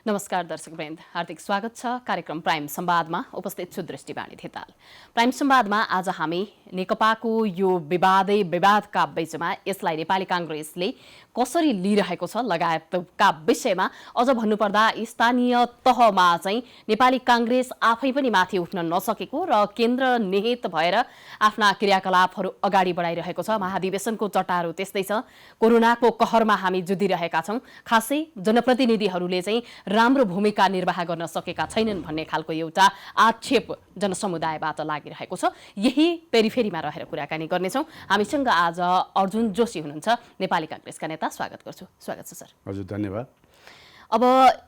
नमस्कार दर्शकवृन्द, हार्दिक स्वागत छ कार्यक्रम प्राइम संवादमा। उपस्थित छु दृष्टिवाणी धिताल। प्राइम संवादमा आज हामी नेकपाको यो विवादका बीचमा यसलाई नेपाली कांग्रेसले कसरी लिइरहेको छ लगायतका विषयमा अझ भन्नुपर्दा स्थानीय तहमा चाहिँ नेपाली कांग्रेस आफै पनि माथि उठ्न नसकेको र केन्द्र निहित भएर आफ्ना क्रियाकलापहरू अगाडि बढाइरहेको छ। महाधिवेशनको चट्टारो त्यस्तै छ। कोरोनाको कहरमा हामी जुधिरहेका छौं। खासै जनप्रतिनिधिहरूले चाहिँ राम्रो भूमिका निर्वाह गर्न सकेका छैनन् भन्ने खालको एउटा आक्षेप जनसमुदायबाट लागिरहेको छ। यही पेरिफेरीमा रहेर कुराकानी गर्नेछौँ। हामीसँग आज अर्जुन जोशी हुनुहुन्छ, नेपाली कांग्रेसका नेता। स्वागत गर्छु। स्वागत छ सर। हजुर, धन्यवाद। अब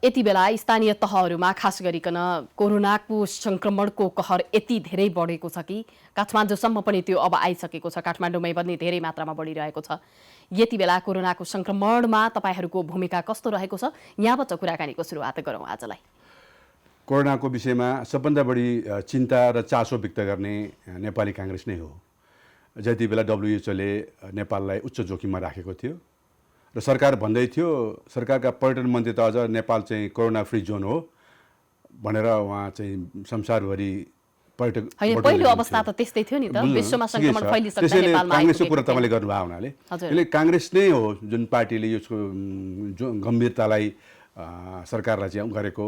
यति बेला स्थानीय तहहरूमा खास गरिकन कोरोनाको संक्रमणको कहर यति धेरै बढेको छ कि काठमाडौँसम्म पनि त्यो अब आइसकेको छ। काठमाडौँमै पनि धेरै मात्रामा बढिरहेको छ। यति बेला कोरोनाको संक्रमणमा तपाईहरूको भूमिका कस्तो रहेको छ? यहाँबाट कुराकानीको सुरुवात गरौँ आजलाई। कोरोनाको विषयमा सबभन्दा बढी चिन्ता र चासो व्यक्त गर्ने नेपाली कांग्रेस नै हो। जति बेला WHO ले नेपाललाई उच्च जोखिममा राखेको थियो र सरकार भन्दै थियो, सरकारका पर्यटन मन्त्री त अझ नेपाल चाहिँ कोरोना फ्री जोन हो भनेर उहाँ चाहिँ संसारभरि पर्यटक पहिलो अवस्था त त्यस्तै थियो नि त, विश्वमा संक्रमण फैलिसक्दा नेपालमा कांग्रेसको कुरा तपाईले गर्नुभएको हुनाले यसले कांग्रेस नै हो जुन पार्टीले यसको गम्भीरतालाई सरकारलाई चाहिँ गरेको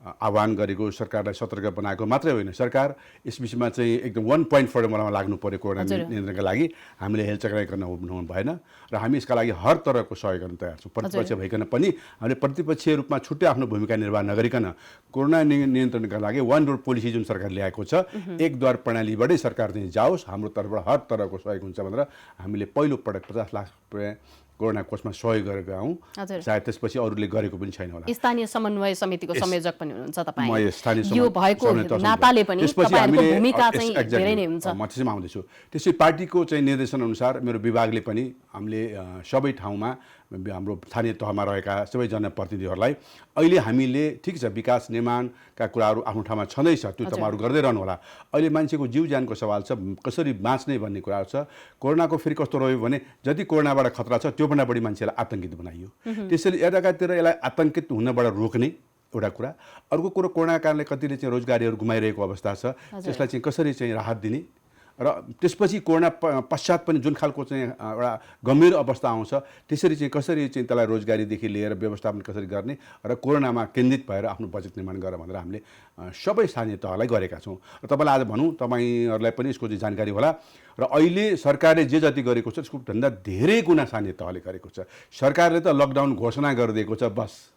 आह्वान गरेको, सरकारलाई सतर्क बनाएको मात्रै होइन, सरकार यस विषयमा चाहिँ एकदम 1 पोइन्ट फर्मुलामा लाग्नु पर्यो। कोरोना नियन्त्रणका लागि हामीले हेलचक्राइ गर्न भएन र हामी यसका लागि हर तरहको सहयोग गर्न तयार छौँ। प्रतिपक्ष भइकन पनि हामीले प्रतिपक्षीय रूपमा छुट्टै आफ्नो भूमिका निर्वाह नगरिकन कोरोना नियन्त्रणका लागि वन रोड पोलिसी जुन सरकार ल्याएको छ, एक द्वार प्रणालीबाटै सरकार चाहिँ जाओस्, हाम्रो तर्फबाट हर तरहको सहयोग हुन्छ भनेर हामीले पहिलो पटक 50 लाख रुपैयाँ कोरोना कोषमा सहयोग गरेका हौँ। सायद त्यसपछि अरूले गरेको पनि छैन होला। स्थानीय समन्वय समितिको संयोजक पनि हुनुहुन्छ तपाईँ। म स्थानीय यो भएको नाताले पनि तपाईहरुको भूमिका चाहिँ धेरै नै हुन्छ। म त्यसैमा आउँदैछु। त्यसै पार्टीको चाहिँ निर्देशन अनुसार मेरो विभागले पनि हामीले सबै ठाउँमा हाम्रो स्थानीय तहमा रहेका सबै जनप्रतिनिधिहरूलाई अहिले हामीले ठिक छ विकास निर्माणका कुराहरू आफ्नो ठाउँमा छँदैछ, त्यो तपाईँहरू गर्दै रहनु होला। अहिले मान्छेको जीव ज्यानको सवाल छ, कसरी बाँच्ने भन्ने कुराहरू छ। कोरोनाको फेरि कस्तो रह्यो भने जति कोरोनाबाट खतरा छ त्योभन्दा बढी मान्छेलाई आतंकित बनाइयो। त्यसैले एकातिर यसलाई आतंकित हुनबाट रोक्ने एउटा कुरा, अर्को कुरो कोरोनाका कारणले कतिले चाहिँ रोजगारीहरू गुमाइरहेको अवस्था छ, त्यसलाई चाहिँ कसरी चाहिँ राहत दिने र त्यसपछि कोरोना पश्चात पनि जुन खालको चाहिँ एउटा गम्भीर अवस्था आउँछ त्यसरी चाहिँ कसरी चाहिँ त्यसलाई रोजगारीदेखि लिएर व्यवस्थापन कसरी गर्ने र कोरोनामा केन्द्रित भएर आफ्नो बजेट निर्माण गरेर भनेर हामीले सबै स्थानीय तहलाई गरेका छौँ। र तपाईँलाई आज भनौँ, तपाईँहरूलाई पनि यसको चाहिँ जानकारी होला र अहिले सरकारले जे जति गरेको छ त्यसको भन्दा धेरै गुणा स्थानीय तहले गरेको छ। सरकारले त लकडाउन घोषणा गरिदिएको छ, बस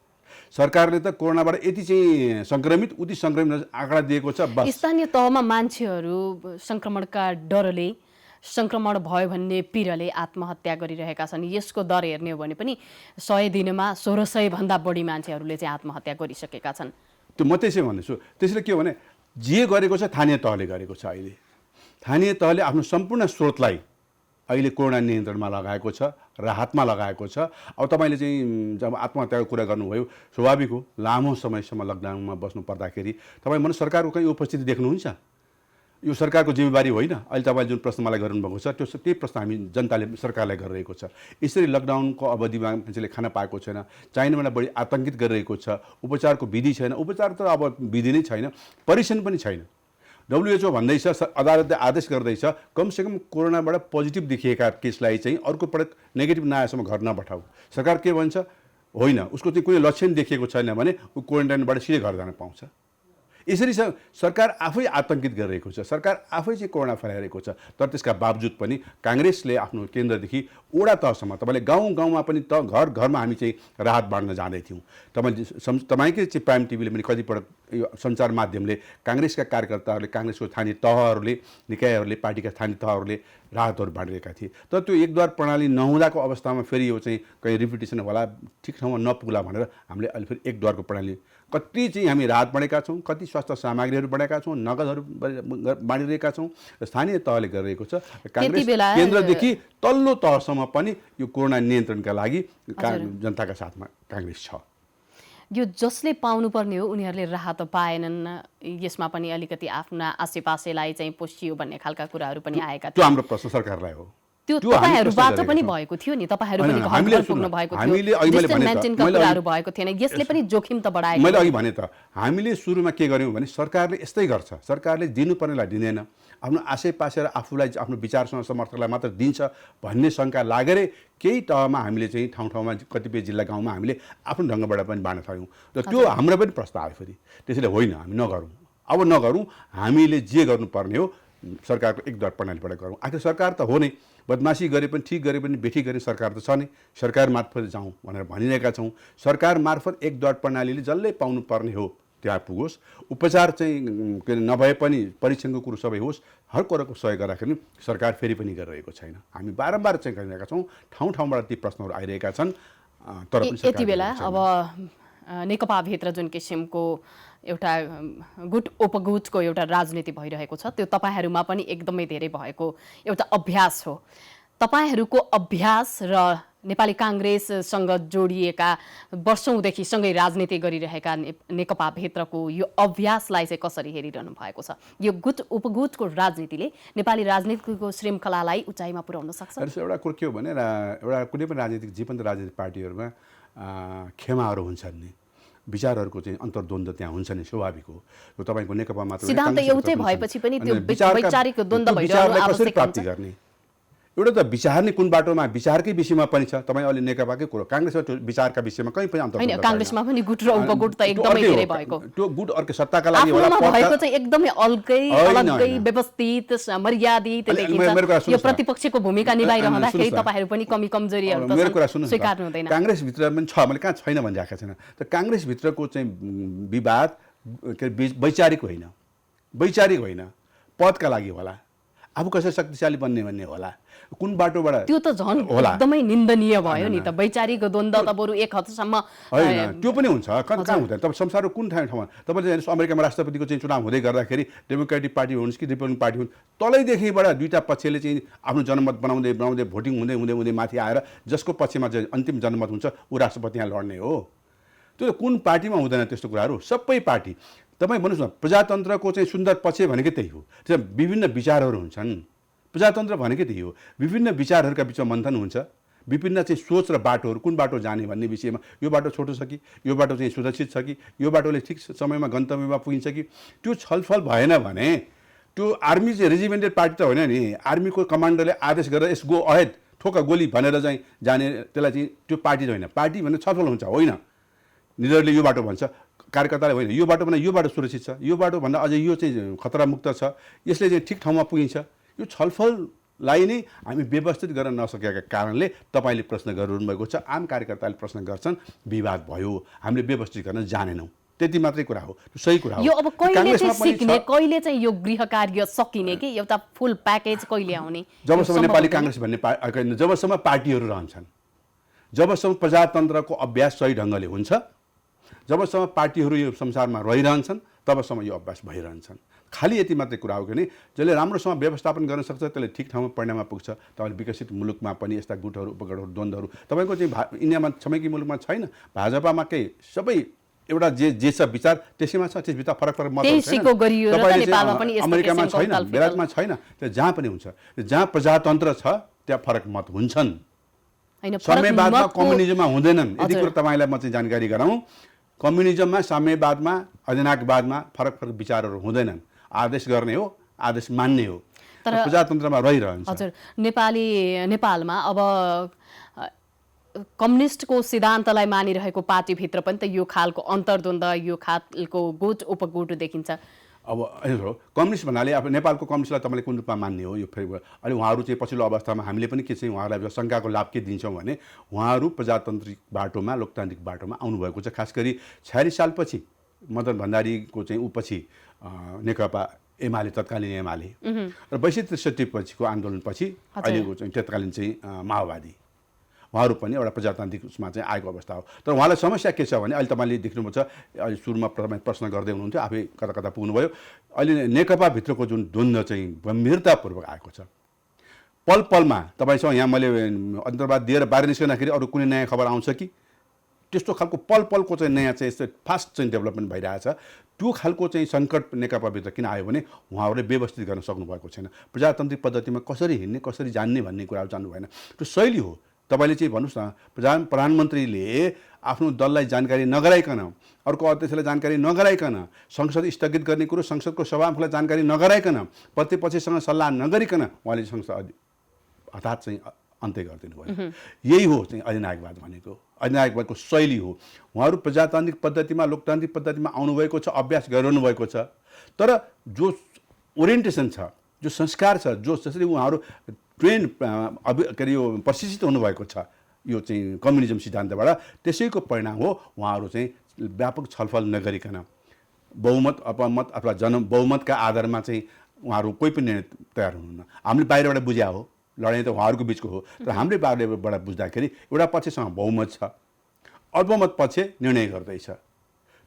सरकारले त कोरोनाबाट यति चाहिँ संक्रमित उति संक्रमित आँकडा दिएको छ, बस। स्थानीय तहमा मान्छेहरू संक्रमणका डरले, संक्रमण भयो भन्ने पिरले आत्महत्या गरिरहेका छन्। यसको दर हेर्ने हो भने पनि 100 दिनमा 1600 भन्दा बढी मान्छेहरूले चाहिँ आत्महत्या गरिसकेका छन्। त्यो म त्यसै भन्दैछु। त्यसले के हो भने जे गरेको छ स्थानीय तहले गरेको छ। अहिले स्थानीय तहले आफ्नो सम्पूर्ण स्रोतलाई अहिले कोरोना नियन्त्रणमा लगाएको छ, राहतमा लगाएको छ। अब तपाईँले चाहिँ जब आत्महत्याको कुरा गर्नुभयो, स्वाभाविक हो लामो समयसम्म लकडाउनमा बस्नु पर्दाखेरि तपाईँ मन सरकारको कहीँ उपस्थिति देख्नुहुन्छ? यो सरकारको जिम्मेवारी होइन। अहिले तपाईँले जुन प्रश्न मलाई गर्नुभएको छ त्यही प्रश्न हामी जनताले सरकारलाई गरिरहेको छ। यसरी लकडाउनको अवधिमा मान्छेले खान पाएको छैन, चाहिनेभन्दा बढी आतंकित गरिरहेको छ, उपचारको विधि छैन, उपचार त अब विधि नै छैन, परीक्षण पनि छैन। WHO भन्दैछ, अदालतले आदेश गर्दैछ कमसेकम कोरोनाबाट पोजिटिभ देखिएका केसलाई चाहिँ अर्को पटक नेगेटिभ नआएसम्म घर नपठाऊ। सरकार के भन्छ? होइन, उसको चाहिँ कुनै लक्षण देखिएको छैन भने ऊ क्वारेन्टाइनबाट सिधै घर जान पाउँछ। यसरी सरकार आफै आतंकित गरिरहेको छ, सरकार आफै चाहिँ कोरोना फैलाइरहेको छ। तर त्यसका बावजुद पनि कांग्रेसले आफ्नो केन्द्रदेखि वडा तहसम्म, तपाईँले गाउँ गाउँमा पनि घर घरमा हामी चाहिँ राहत बाँड्न जाँदै थियौँ। तपाईँकै चाहिँ प्राइम टिभीले पनि कतिपटक यो सञ्चार माध्यमले कांग्रेसका कार्यकर्ताहरूले, कांग्रेसको स्थानीय तहहरूले, निकायहरूले, पार्टीका स्थानीय तहहरूले राहतहरू बाँडिरहेका थिए। तर त्यो एकद्वार प्रणाली नहुँदाको अवस्थामा फेरि यो चाहिँ कहीँ रिपिटेसन होला, ठिक ठाउँमा नपुग्ला भनेर हामीले अहिले फेरि एकद्वारको प्रणाली कति चाहिँ हामी राहत बढेका छौँ, कति स्वास्थ्य सामग्रीहरू बढाएका छौँ, नगदहरू बाँडिरहेका छौँ, स्थानीय तहले गरिरहेको छ। कांग्रेस केन्द्रदेखि तल्लो तहसम्म पनि यो कोरोना नियन्त्रणका लागि जनताका साथमा कांग्रेस छ। यो जसले पाउनुपर्ने हो उनीहरूले राहत पाएनन्, यसमा पनि अलिकति आफ्ना आसेपासेलाई चाहिँ पोषियो भन्ने खालका कुराहरू पनि आएका थिए। त्यो हाम्रो प्रश्न सरकारलाई हो। त्यो त्यो हामी तपाईहरुबाट प्रश्न पनि गरेका भएको थियो नि, तपाईहरु होइन, पनि होइन, घर हामीले घर पुग्नु सुन्नु, भएको हामीले थियो, अहिले मैले डिस्टेन्स भने त, मेन्टेनका मैले कुराहरू भएको थिएन, यसले पनि जोखिम त बढाएको मैले थियो। अघि भने त हामीले सुरुमा के गर्यौँ भने सरकारले यस्तै गर्छ, सरकारले दिनुपर्नेलाई दिँदैन, आफ्नो आशैपाशे र आफूलाई आफ्नो विचारसँग समर्थकलाई मात्र दिन्छ भन्ने शङ्का लागेरै केही तहमा हामीले चाहिँ ठाउँ ठाउँमा कतिपय जिल्ला गाउँमा हामीले आफ्नो ढङ्गबाट पनि बाँड्न थाल्यौँ र त्यो हाम्रो पनि प्रस्ताव आयो फेरि। त्यसैले होइन हामी नगरौँ, अब नगरौँ, हामीले जे गर्नुपर्ने हो सरकारको एकद्वार प्रणालीबाट गरौँ। आखिर सरकार त हो नै, बदमासी गरे पनि ठिक गरे पनि बेठी गरे सरकार त छ नै, सरकार मार्फत जाउँ भनेर भनिरहेका छौँ। सरकार मार्फत एकद्वार प्रणालीले जसले पाउनुपर्ने हो त्यहाँ पुगोस्, उपचार चाहिँ के अरे नभए पनि परीक्षणको कुरो सबै होस्, हर कुराको सहयोग गर्दाखेरि सरकार फेरि पनि गरिरहेको छैन। हामी बारम्बार चाहिँ गरिरहेका छौँ, ठाउँ ठाउँबाट ती प्रश्नहरू आइरहेका छन्, तर पनि यति बेला अब नेकपाभित्र जुन किसिमको एउटा गुट उपगुटको एउटा राजनीति भइरहेको छ, त्यो तपाईहरुमा पनि एकदमै धेरै भएको एउटा अभ्यास हो। तपाईहरुको अभ्यास र नेपाली कांग्रेससँग जोडिएका वर्षौंदेखि सँगै राजनीति गरिरहेका नेकपाभित्रको यो अभ्यासलाई चाहिँ कसरी हेरिरहनु भएको छ? यो गुट उपगुटको राजनीतिले नेपाली राजनीतिको श्रृङ्खलालाई उचाइमा पुर्याउन सक्छ? एउटा कुरो के हो भने एउटा कुनै पनि राजनीतिक जीवन्त राजनीतिक पार्टीहरूमा खेमाहरू हुन्छन् नि, विचारहरूको चाहिँ अन्तर्द्वन्द्व त्यहाँ हुन्छ नि, स्वाभाविक हो। त्यो तपाईँको नेकपा मात्र सिद्धान्त एउटै भएपछि पनि त्यो वैचारिक द्वन्द्व भइरहनु आवश्यक प्राप्ति गर्ने एउटा त विचार नै कुन बाटोमा विचारकै विषयमा पनि छ। तपाईँ अहिले नेकपाकै कुरो, काङ्ग्रेसमा त्यो विचारका विषयमा कहीँ पनि हैन, कांग्रेसमा पनि गुट र उपगुट त एकदमै धेरै भएको। त्यो गुट अर्को सत्ताका लागि होला, भएको चाहिँ एकदमै अलगै व्यवस्थित मर्यादित देखिन्छ। यो प्रतिपक्षको भूमिका निभाइरहँदाखेरि तपाईहरु पनि कमी कमजोरीहरु त मेरो कुरा सुन्नुस्, स्वीकार्नु हुँदैन। कांग्रेस भित्र पनि छ, मैले कहाँ छैन भनिरहेको छैन। त कांग्रेस भित्रको चाहिँ विवाद के वैचारिक होइन, वैचारिक होइन, पदका लागि होला, आफू कसरी शक्तिशाली बन्ने भन्ने होला, कुन बाटोबाट त्यो त झन् एकदमै निन्दनीय भयो नि त। वैचारिक द्वन्द्व त बरु एक हदसम्म होइन, त्यो पनि हुन्छ, कहाँ हुँदैन। तपाईँ संसारको कुन ठाउँमा तपाईँले हेर्नुहोस्, अमेरिकामा राष्ट्रपतिको चाहिँ चुनाव हुँदै गर्दाखेरि डेमोक्रेटिक पार्टी हुनुहोस् कि रिपब्लिकन पार्टी हुन्, तलैदेखिबाट दुईवटा पक्षले चाहिँ आफ्नो जनमत बनाउँदै बनाउँदै भोटिङ हुँदै हुँदै हुँदै माथि आएर जसको पक्षमा चाहिँ अन्तिम जनमत हुन्छ ऊ राष्ट्रपति यहाँ लड्ने हो। त्यो कुन पार्टीमा हुँदैन त्यस्तो कुराहरू, सबै पार्टी। तपाईँ भन्नुहोस् न, प्रजातन्त्रको चाहिँ सुन्दर पक्ष भनेकै त्यही हो, त्यो विभिन्न विचारहरू हुन्छन्। प्रजातन्त्र भनेकै त्यही हो, विभिन्न विचारहरूका बिचमा मन्थन हुन्छ, विभिन्न चाहिँ सोच र बाटोहरू, कुन बाटो जाने भन्ने विषयमा, यो बाटो छोटो छ कि यो बाटो चाहिँ सुरक्षित छ कि यो बाटोले ठिक समयमा गन्तव्यमा पुगिन्छ कि, त्यो छलफल भएन भने त्यो आर्मी चाहिँ रेजिमेन्टेड पार्टी त होइन नि। आर्मीको कमान्डरले आदेश गरेर यस गो अहेड ठोका गोली भनेर चाहिँ जाने, त्यसलाई चाहिँ त्यो पार्टी होइन। पार्टी भने छलफल हुन्छ, होइन लिडरले यो बाटो भन्छ, कार्यकर्ताले होइन यो बाटो भन्दा यो बाटो सुरक्षित छ, यो बाटो भन्दा अझै यो चाहिँ खतरामुक्त छ, यसले चाहिँ ठिक ठाउँमा पुगिन्छ। यो छलफललाई नै हामी व्यवस्थित गर्न नसकेका कारणले तपाईँले प्रश्न गरिरहनु भएको छ, आम कार्यकर्ताले प्रश्न गर्छन्, विवाद भयो, हामीले व्यवस्थित गर्न जानेनौँ, त्यति मात्रै कुरा हो, त्यो सही कुरा हो। यो अब कहिले चाहिँ सिक्ने, कहिले चाहिँ यो गृह कार्य सकिने कि एउटा फुल प्याकेज कहिले आउने? जबसम्म नेपाली कांग्रेस भन्ने जबसम्म पार्टीहरू रहन्छन्, जबसम्म प्रजातन्त्रको अभ्यास सही ढङ्गले हुन्छ, जबसम्म पार्टीहरू यो संसारमा रहिरहन्छन्, तबसम्म यो अभ्यास भइरहन्छन्। खालि यति मात्रै कुरा हो कि जसले राम्रोसँग व्यवस्थापन गर्न सक्छ त्यसले ठिक ठाउँमा परिणाममा पुग्छ। तपाईँले विकसित मुलुकमा पनि यस्ता गुटहरू उपगठहरू द्वन्द्वहरू तपाईँको चाहिँ इन्डियामा छिमेकी मुलुकमा छैन। भाजपामा केही सबै एउटा जे छ विचार त्यसैमा छ, त्यसभित्र फरक फरक मत छैन। अमेरिकामा छैन, बेलायतमा छैन, त्यो जहाँ पनि हुन्छ। जहाँ प्रजातन्त्र छ त्यहाँ फरक मत हुन्छन्, साम्यवादमा कम्युनिजममा हुँदैनन्। यति कुरो तपाईँलाई म चाहिँ जानकारी गराउँ, कम्युनिजममा साम्यवादमा अधिनायकवादमा फरक फरक विचारहरू हुँदैनन्। आदेश गर्ने हो, आदेश मान्ने हो, तर प्रजातन्त्रमा रहिरहन्छ। हजुर, नेपालमा अब कम्युनिस्टको सिद्धान्तलाई मानिरहेको पार्टीभित्र पनि त यो खालको अन्तर्द्वन्द्व, यो खालको गुट उपगुट देखिन्छ। अब हेर्नु, कम्युनिस्ट भन्नाले अब नेपालको कम्युनिस्टलाई तपाईँले कुन रूपमा मान्ने हो? यो फेरि अहिले उहाँहरू चाहिँ पछिल्लो अवस्थामा हामीले पनि के चाहिँ उहाँहरूलाई शङ्काको लाभ के दिन्छौँ भने उहाँहरू प्रजातान्त्रिक बाटोमा, लोकतान्त्रिक बाटोमा आउनुभएको छ। खास गरी 46 सालपछि मदन भण्डारीको चाहिँ पछि नेकपा एमाले, तत्कालीन एमाले र 62-63 पछिको आन्दोलनपछि अहिलेको चाहिँ तत्कालीन चाहिँ माओवादी, उहाँहरू पनि एउटा प्रजातान्त्रिक उसमा चाहिँ आएको अवस्था हो। तर उहाँलाई समस्या के छ भने अहिले तपाईँले देख्नुभएको छ, अहिले सुरुमा तपाईँ प्रश्न गर्दै हुनुहुन्थ्यो, आफै कता कता पुग्नुभयो। अहिले नेकपाभित्रको जुन द्वन्द्व चाहिँ गम्भीरतापूर्वक आएको छ। पल पलमा तपाईँसँग यहाँ मैले अन्तर्वाद दिएर बाहिर निस्कँदाखेरि अरू कुनै नयाँ खबर आउँछ कि त्यस्तो खालको पल पलको चाहिँ नयाँ चाहिँ यस्तो फास्ट चाहिँ डेभलपमेन्ट भइरहेछ। त्यो खालको चाहिँ सङ्कट नेकपाभित्र किन आयो भने उहाँहरूले व्यवस्थित गर्न सक्नुभएको छैन। प्रजातान्त्रिक पद्धतिमा कसरी हिँड्ने कसरी जान्ने भन्ने कुरा जान्नु भएन। त्यो शैली हो। तपाईँले चाहिँ भन्नुहोस् न, प्रधानमन्त्रीले आफ्नो दललाई जानकारी नगराइकन, अर्को अध्यक्षलाई जानकारी नगराइकन, संसद स्थगित गर्ने कुरो संसदको सभामुखलाई जानकारी नगराइकन, प्रतिपक्षसँग सल्लाह नगरिकन उहाँले संसद हठात चाहिँ अन्त्य गरिदिनु भयो। यही हो चाहिँ अधिनायकवाद भनेको। अधिनायकवादको शैली हो। उहाँहरू प्रजातान्त्रिक पद्धतिमा लोकतान्त्रिक पद्धतिमा आउनुभएको छ, अभ्यास गरिरहनु भएको छ, तर जो ओरिएन्टेसन छ, जो संस्कार छ, जसरी उहाँहरू ट्रेन के अरे यो प्रशिक्षित हुनुभएको छ यो चाहिँ कम्युनिजम सिद्धान्तबाट, त्यसैको परिणाम हो उहाँहरू चाहिँ व्यापक छलफल नगरिकन बहुमत अपमत अथवा बहुमतका आधारमा चाहिँ उहाँहरू कोही पनि निर्णय तयार हुनुहुन्न। हामीले बाहिरबाट बुझ्या हो, लडाइँ त उहाँहरूको बिचको हो, तर हाम्रै बाहिरबाट बुझ्दाखेरि एउटा पक्षसँग बहुमत छ, अल्पमत पक्ष निर्णय गर्दैछ,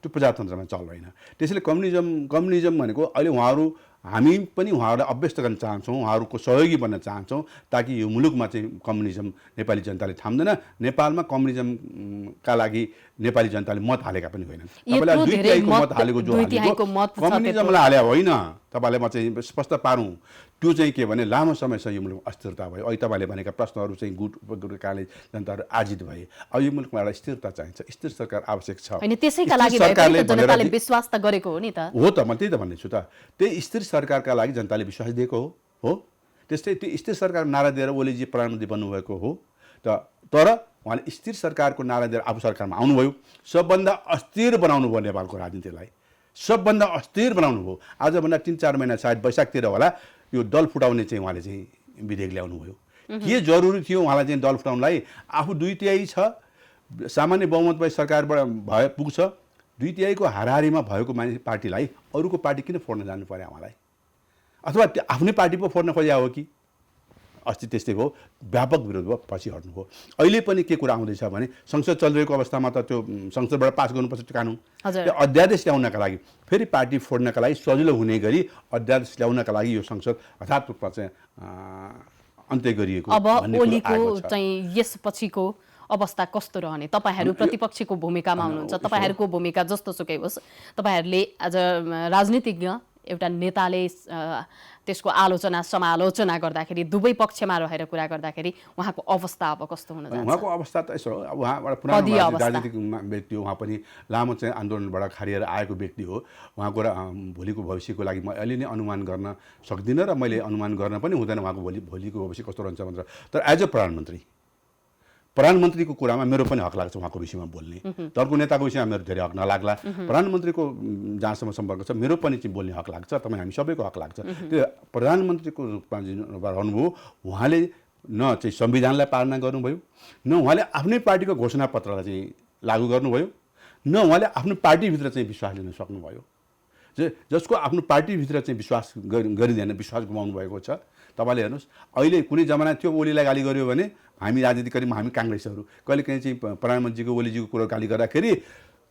त्यो प्रजातन्त्रमा चल्दैन। त्यसैले कम्युनिजम भनेको अहिले उहाँहरू हामी पनि उहाँहरूलाई अभ्यस्त गर्न चाहन्छौँ, उहाँहरूको सहयोगी बन्न चाहन्छौँ, ताकि यो मुलुकमा चाहिँ कम्युनिजम नेपाली जनताले थाम्दैन। नेपालमा कम्युनिजमका लागि नेपाली जनताले मत हालेका पनि होइनन्। तपाईँलाई 2/3 मत हालेको जो कम्युनिजमलाई हाले होइन, तपाईँलाई म चाहिँ स्पष्ट पारौँ, त्यो चाहिँ के भने लामो समयसम्म यो मुलुकमा अस्थिरता भयो। अहिले तपाईँले भनेका प्रश्नहरू चाहिँ गुटका कारणले जनताहरू आजित भए। अब यो मुलुकमा एउटा स्थिरता चाहिन्छ, स्थिर सरकार आवश्यक छ। हैन, त्यसैका लागि जनताले विश्वास त गरेको हो नि त। हो त, म त्यही त भन्दैछु त। त्यही स्थिर सरकारका लागि जनताले विश्वास दिएको हो। त्यस्तै त्यो स्थिर सरकार नारा दिएर ओलीजी प्रधानमन्त्री बन्नुभएको हो। तर उहाँले स्थिर सरकारको नारा दिएर आफू सरकारमा आउनुभयो। सबभन्दा अस्थिर बनाउनु भयो नेपालको राजनीतिलाई, सबभन्दा अस्थिर बनाउनु भयो। आजभन्दा 3-4 महिना सायद वैशाखतिर होला यो दल फुटाउने चाहिँ उहाँले चाहिँ विधेयक ल्याउनु भयो। के जरुरी थियो उहाँलाई चाहिँ दल फुटाउनलाई? आफू 2/3 छ, सामान्य बहुमत भए सरकारबाट पुग्छ। 2/3 हाराहारीमा भएको मान्छे पार्टीलाई अरूको पार्टी किन फोड्न जानु पर्यो उहाँलाई? अथवा आफ्नै पार्टी पो फोड्न खोज्या हो कि? अस्ति त्यस्तै भयो, व्यापक विरोध भयो, पछि हट्नु भयो। अहिले पनि के कुरा आउँदैछ भने संसद चलिरहेको अवस्थामा त त्यो संसदबाट पास गर्नुपर्छ त्यो कानुन, त्यो अध्यादेश ल्याउनका लागि, फेरि पार्टी फोड्नका लागि सजिलो हुने गरी अध्यादेश ल्याउनका लागि यो संसद हठात रूपमा चाहिँ अन्त्य गरिएको। अब ओलीको चाहिँ यसपछिको अवस्था कस्तो रहने? तपाईहरू प्रतिपक्षको भूमिकामा हुनुहुन्छ, तपाईहरूको भूमिका जस्तो सुकै होस्, तपाईहरूले आज राजनीतिज्ञ एउटा नेताले त्यसको आलोचना समालोचना गर्दाखेरि दुवै पक्षमा रहेर कुरा गर्दाखेरि उहाँको अवस्था अब कस्तो हुन जान्छ? उहाँको अवस्था त यसो हो, अब उहाँ एउटा पुरानो राजनीतिक व्यक्ति हो, उहाँ पनि लामो चाहिँ आन्दोलनबाट खारिएर आएको व्यक्ति हो। उहाँको भोलिको भविष्यको लागि म अहिले नै अनुमान गर्न सक्दिनँ र मैले अनुमान गर्न पनि हुँदैन उहाँको भोलिको भविष्य कस्तो रहन्छ भनेर। तर एज अ प्रधानमन्त्रीको कुरामा मेरो पनि हक लाग्छ उहाँको विषयमा बोल्ने। दलको नेताको विषयमा मेरो धेरै हक नलाग्ला। प्रधानमन्त्रीको जहाँसम्म सम्पर्क छ मेरो पनि चाहिँ बोल्ने हक लाग्छ, तपाईँ हामी सबैको हक लाग्छ। त्यो प्रधानमन्त्रीको रूपमा जुन रहनुभयो उहाँले न चाहिँ संविधानलाई पालना गर्नुभयो, न उहाँले आफ्नै पार्टीको घोषणापत्रलाई चाहिँ लागू गर्नुभयो, न उहाँले आफ्नो पार्टीभित्र चाहिँ विश्वास लिन सक्नुभयो। जसको आफ्नो पार्टीभित्र चाहिँ विश्वास गरिँदैन, विश्वास गुमाउनु भएको छ। तपाईँले हेर्नुहोस्, अहिले कुनै जमाना थियो ओलीलाई गाली गर्यो भने हामी राजनीति गऱ्यौँ, हामी काङ्ग्रेसहरू कहिले काहीँ चाहिँ प्रधानमन्त्रीको ओलीजीको कुरो गाली गर्दाखेरि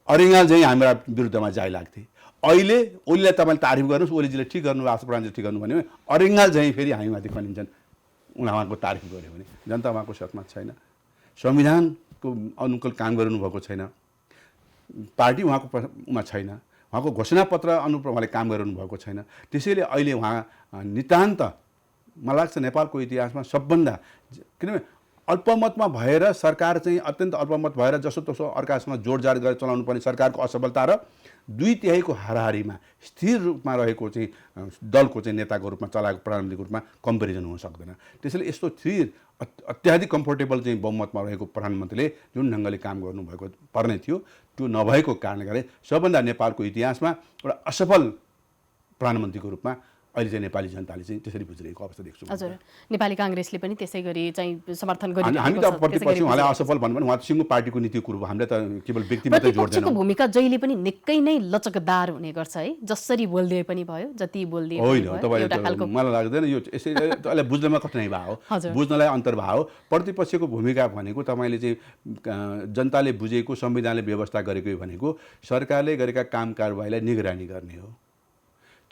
अरिङ्गाल चाहिँ हाम्रा विरुद्धमा जाइ लाग्थे। अहिले ओलीलाई तपाईँले तारिफ गर्नुहोस्, ओलीजीले ठिक गर्नु, आफ्नो प्रधानमन्त्री ठिक गर्नु भन्यो भने अरिङ्गाल चाहिँ फेरि हामीमाथि खनिन्छन्। उहाँको तारिफ गर्यो भने जनता उहाँको साथमा छैन, संविधानको अनुकूल काम गर्नुभएको छैन, पार्टी उहाँकोमा छैन, उहाँको घोषणापत्र अनुरूप उहाँले काम गर्नुभएको छैन। त्यसैले अहिले उहाँ नितान्त मलाई लाग्छ नेपालको इतिहासमा सबभन्दा, किनभने अल्पमतमा भएर सरकार चाहिँ अत्यन्त अल्पमत भएर जसोतसो अर्कासँग जोडजाड गरेर चलाउनु पर्ने सरकारको असफलता र 2/3 हाराहारीमा स्थिर रूपमा रहेको चाहिँ दलको चाहिँ नेताको रूपमा चलाएको प्रधानमन्त्रीको रूपमा कम्पेरिजन हुन सक्दैन। त्यसैले यस्तो स्थिर अत्याधिक कम्फोर्टेबल चाहिँ बहुमतमा रहेको प्रधानमन्त्रीले जुन ढङ्गले काम गर्नुभएको पर्ने थियो त्यो नभएको कारणले गर्दा सबभन्दा नेपालको इतिहासमा एउटा असफल प्रधानमन्त्रीको रूपमा अहिले चाहिँ नेपाली जनताले चाहिँ त्यसरी बुझिरहेको अवस्था देख्छु। हजुर, नेपाली काङ्ग्रेसले पनि त्यसै गरी चाहिँ समर्थन गरिरहेको छ। हामी त प्रतिपक्ष उहाँलाई असफल भन्नु भने उहाँ सिङ्गो पार्टीको नीतिको कुरो, हामीले त केवल व्यक्ति मात्रै जोड्दैनौँ। प्रतिपक्षको भूमिका जहिले पनि निकै नै लचकदार हुने गर्छ है, जसरी बोल्दिए पनि भयो, जति बोल्दिए होइन। तपाईँले मलाई लाग्दैन यो यसैले बुझ्नमा कठिनाइ भयो, बुझ्नलाई अन्तर भयो। प्रतिपक्षको भूमिका भनेको तपाईँले चाहिँ जनताले बुझेको संविधानले व्यवस्था गरेको भनेको सरकारले गरेका काम कारबाहीलाई निगरानी गर्ने हो।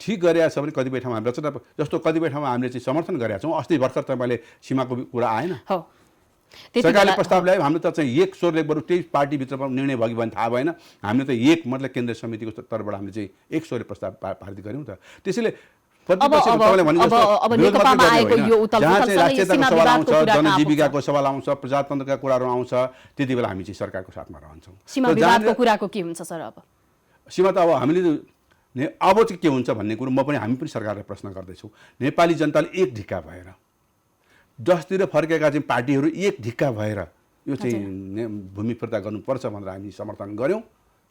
ठिक गरेका छ भने कतिपय ठाउँमा रचना जस्तो कतिपय ठाउँमा हामीले चाहिँ समर्थन गरेका छौँ। अस्ति भर्खर तपाईँले सीमाको कुरा आएन, सरकारले प्रस्ताव ल्यायो, हामीले त चाहिँ एक स्वरले बरु त्यही पार्टीभित्रमा निर्णय भयो भने थाहा भएन, हामीले त एक मतलब केन्द्रीय समितिको तर्फबाट हामीले चाहिँ एक स्वरले प्रस्ताव पारित गऱ्यौँ त। त्यसैले जनजीविकाको सवाल आउँछ, प्रजातन्त्रका कुराहरू आउँछ, त्यति बेला हामी चाहिँ सरकारको साथमा रहन्छौँ। सीमा विवादको कुराको के हुन्छ सर? अब सीमा त अब हामीले अब चाहिँ के हुन्छ भन्ने कुरो हामी पनि सरकारलाई प्रश्न गर्दैछौँ। नेपाली जनताले एक ढिक्का भएर, जसतिर फर्केका चाहिँ पार्टीहरू एक ढिक्का भएर यो चाहिँ भूमि फिर्ता गर्नुपर्छ भनेर हामी समर्थन गऱ्यौँ,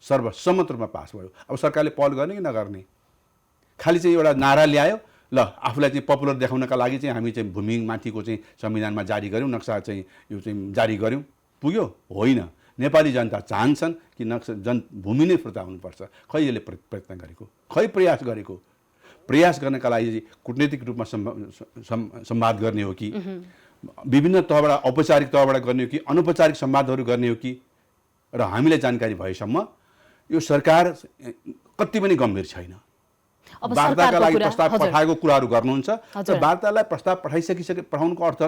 सर्वसम्मत रूपमा पास भयो। अब सरकारले पहल गर्ने कि नगर्ने, खालि चाहिँ एउटा नारा ल्यायो, ल आफूलाई चाहिँ पपुलर देखाउनका लागि चाहिँ हामी चाहिँ भूमिमाथिको चाहिँ संविधानमा जारी गऱ्यौँ, नक्सा चाहिँ यो चाहिँ जारी गऱ्यौँ, पुग्यो? होइन। नेपाली जनता चाहन्छन् कि भूमि नै फिर्ता हुनुपर्छ। खै यसले प्रयत्न गरेको, खै प्रयास गरेको? प्रयास गर्नका लागि कूटनीतिक रूपमा संवाद गर्ने हो कि विभिन्न तहबाट औपचारिक तहबाट गर्ने हो कि अनौपचारिक संवादहरू गर्ने हो कि? र हामीलाई जानकारी भएसम्म यो सरकार कति पनि गम्भीर छैन। वार्ताका लागि प्रस्ताव पठाएको कुराहरू गर्नुहुन्छ, र वार्तालाई प्रस्ताव पठाउनुको अर्थ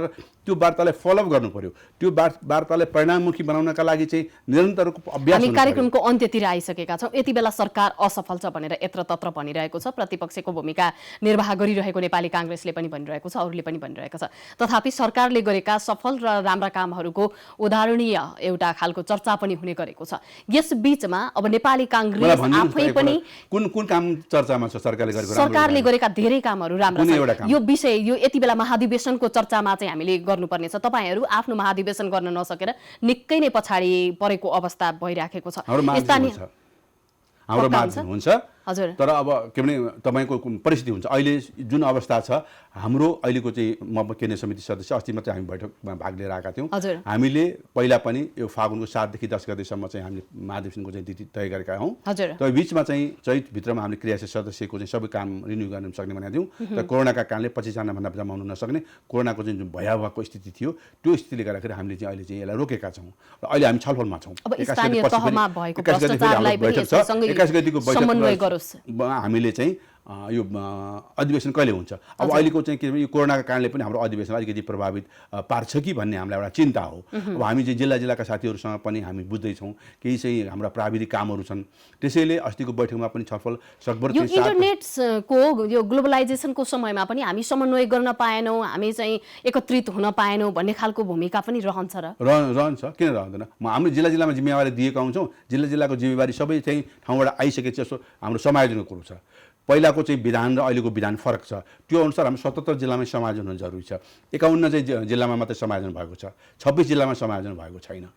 त्यो वार्तालाई फलोअप गर्नु पर्यो। त्यो वार्तालाई परिणाममुखी बनाउनका लागि चाहिँ निरन्तर अभ्यास। हामी कार्यक्रमको अन्त्यतिर आइसकेका छौँ। यति बेला सरकार असफल छ भनेर यत्र तत्र भनिरहेको छ, प्रतिपक्षको भूमिका निर्वाह गरिरहेको नेपाली काङ्ग्रेसले पनि भनिरहेको छ, अरूले पनि भनिरहेको छ। तथापि सरकारले गरेका सफल र राम्रा कामहरूको उदाहरणीय एउटा खालको चर्चा पनि हुने गरेको छ। यस बीचमा अब नेपाली काङ्ग्रेस आफै पनि कुन काम चर्चामा छ? सरकारले गरेका धेरै कामहरू राम्रा छन्। यो विषय यो यति बेला महाधिवेशनको चर्चामा चाहिँ हामीले गर्नुपर्ने छ। तपाईहरू आफ्नो महाधिवेशन गर्न नसकेर निकै नै पछाडि परेको अवस्था भइराखेको छ। हाम्रो माझ हुन्छ, तर अब के भने तपाईँको परिस्थिति हुन्छ। अहिले जुन अवस्था छ हाम्रो अहिलेको चाहिँ म केन्द्रीय समिति सदस्य, अस्ति मात्रै हामी बैठकमा भाग लिएर आएका थियौँ। हामीले पहिला पनि यो फागुनको 7 देखि 10 गतेसम्म चाहिँ हामीले महाधिवेशनको चाहिँ तिथि तय गरेका हौँ। तर बिचमा चाहिँ चैतभित्रमा हामीले क्रियाशील सदस्यको चाहिँ सबै काम रिन्यू गर्न सक्ने भनेको थियौँ। तर कोरोनाका कारणले 25 जनाभन्दा जमाउन नसक्ने, कोरोनाको चाहिँ जुन भयावहको स्थिति थियो त्यो स्थितिले गर्दाखेरि हामीले चाहिँ अहिले चाहिँ यसलाई रोकेका छौँ र अहिले हामी छलफलमा छौँ। 21 गतिको बैठक हामीले चाहिँ यो अधिवेशन कहिले हुन्छ? अब अहिलेको चाहिँ के भने यो कोरोनाका कारणले पनि हाम्रो अधिवेशन अलिकति प्रभावित पार्छ कि भन्ने हामीलाई एउटा चिन्ता हो। अब हामी चाहिँ जिल्लाका साथीहरूसँग पनि हामी बुझ्दैछौँ, केही चाहिँ हाम्रा प्राविधिक कामहरू छन्। त्यसैले अस्तिको बैठकमा पनि छलफल सकभर यो इन्टरनेटको यो ग्लोबलाइजेसनको समयमा पनि हामी समन्वय गर्न पाएनौँ, हामी चाहिँ एकत्रित हुन पाएनौँ भन्ने खालको भूमिका पनि रहन्छ र? रहन्छ, किन रहँदैन? हामी जिल्लामा जिम्मेवारी दिएका हुन्छौँ। जिल्लाको जिम्मेवारी सबै चाहिँ ठाउँबाट आइसकेपछि जस्तो हाम्रो समायोजनको कुरो छ। पहिलाको चाहिँ विधान र अहिलेको विधान फरक छ। त्यो अनुसार हामी 77 जिल्लामा समायोजन हुनु जरुरी छ। 51 चाहिँ जिल्लामा मात्रै समायोजन भएको छ, 26 जिल्लामा समायोजन भएको छैन।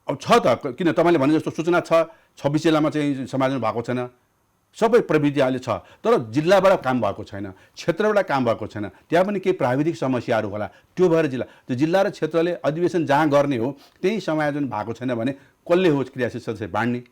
अब छ त, किन तपाईँले भने जस्तो सूचना छ 26 जिल्लामा चाहिँ समायोजन भएको छैन, सबै प्रविधि अहिले छ, तर जिल्लाबाट काम भएको छैन, क्षेत्रबाट काम भएको छैन। त्यहाँ पनि केही प्राविधिक समस्याहरू होला, त्यो भएर त्यो जिल्ला र क्षेत्रले अधिवेशन जहाँ गर्ने हो त्यही समायोजन भएको छैन भने कसले हो क्रियाशील सदस्य बाँड्ने,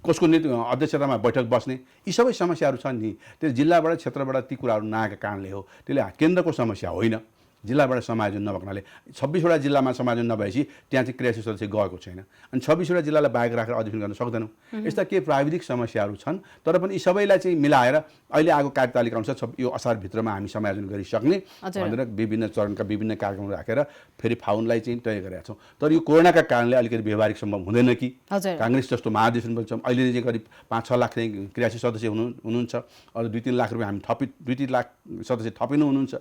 कसको अध्यक्षतामा बैठक बस्ने, यी सबै समस्याहरू छन् नि। त्यो जिल्लाबाट क्षेत्रबाट ती कुराहरू नआएका कारणले हो। त्यसले केन्द्रको समस्या होइन, जिल्लाबाट समायोजन नभएकोले 26वटा जिल्लामा समायोजन नभएपछि त्यहाँ चाहिँ क्रियाशील सदस्य गएको छैन। अनि 26वटा जिल्लालाई बाहेक राखेर अधिवेशन गर्न सक्दैनौँ। यस्ता केही प्राविधिक समस्याहरू छन्, तर पनि यी सबैलाई चाहिँ मिलाएर अहिले आएको कार्यतालिका अनुसार यो असारभित्रमा हामी समायोजन गरिसक्ने भनेर विभिन्न चरणका विभिन्न कार्यक्रमहरू राखेर फेरि फाउनलाई चाहिँ तय गरेका छौँ। तर यो कोरोनाका कारणले अलिकति व्यवहारिक सम्भव हुँदैन कि काङ्ग्रेस जस्तो महाधिवेशन पनि छ। अहिले चाहिँ करिब 5-6 लाख चाहिँ क्रियाशील सदस्य हुनुहुन्छ, अरू 2-3 लाख रुपियाँ हामी 2-3 लाख सदस्य थपिनु हुनुहुन्छ।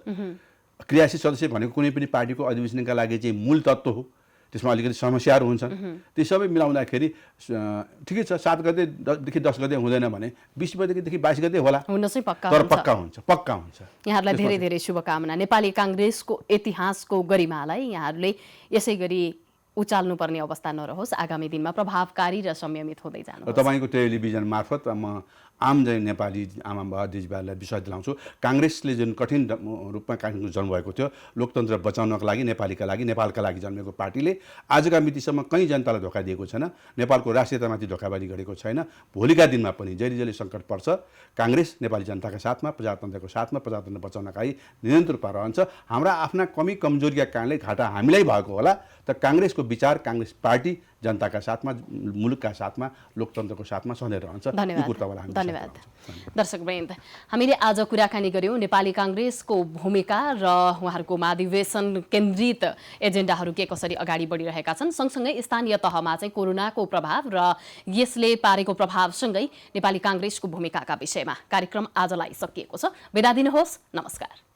क्रियाशील सदस्य भनेको कुनै पनि पार्टीको अधिवेशनका लागि चाहिँ मूल तत्त्व हो, त्यसमा अलिकति समस्याहरू हुन्छन्। ती सबै मिलाउँदाखेरि ठिकै छ, 7 गतेदेखि 10 गते हुँदैन भने 20 गतेदेखि 22 गते होला, तर पक्का हुन्छ। यहाँहरूलाई धेरै धेरै शुभकामना। नेपाली काङ्ग्रेसको इतिहासको गरिमालाई यहाँहरूले यसै गरी उचाल्नुपर्ने अवस्था नरहोस्, आगामी दिनमा प्रभावकारी र संयमित हुँदै जानु। तपाईँको टेलिभिजन मार्फत म आम चाहिँ नेपाली आमा बाबा दिदीबहिनीलाई विश्वास दिलाउँछु, काङ्ग्रेसले जुन कठिन रूपमा काङ्ग्रेसको जन्म भएको थियो, लोकतन्त्र बचाउनको लागि, नेपालीका लागि, नेपालका लागि जन्मेको पार्टीले आजका मितिसम्म कहीँ जनतालाई धोका दिएको छैन, नेपालको राष्ट्रियतामाथि धोकाबाजी गरेको छैन। भोलिका दिनमा पनि जहिले सङ्कट पर्छ, काङ्ग्रेस नेपाली जनताका साथमा, प्रजातन्त्रको साथमा, प्रजातन्त्र बचाउनका लागि निरन्तर रूपमा रहन्छ। हाम्रा आफ्ना कमी कमजोरीका कारणले घाटा हामीलाई भएको होला, तर काङ्ग्रेसको विचार, काङ्ग्रेस पार्टी जनताका साथमा, मुलुकका साथमा, लोकतन्त्रको साथमा सधैँ रहन्छ। यो कुरो तपाईँलाई धन्यवाद। दर्शकवृन्द, हामीले आज कुराकानी गर्यौं नेपाली कांग्रेसको भूमिका र उहाँहरूको महाधिवेशन केन्द्रित एजेन्डाहरू के कसरी अगाडि बढिरहेका छन्, सँगसँगै स्थानीय तहमा चाहिँ कोरोनाको प्रभाव र यसले पारेको प्रभावसँगै नेपाली कांग्रेसको भूमिकाका विषयमा कार्यक्रम आजलाई सकिएको छ। बिदा दिनुहोस्, नमस्कार।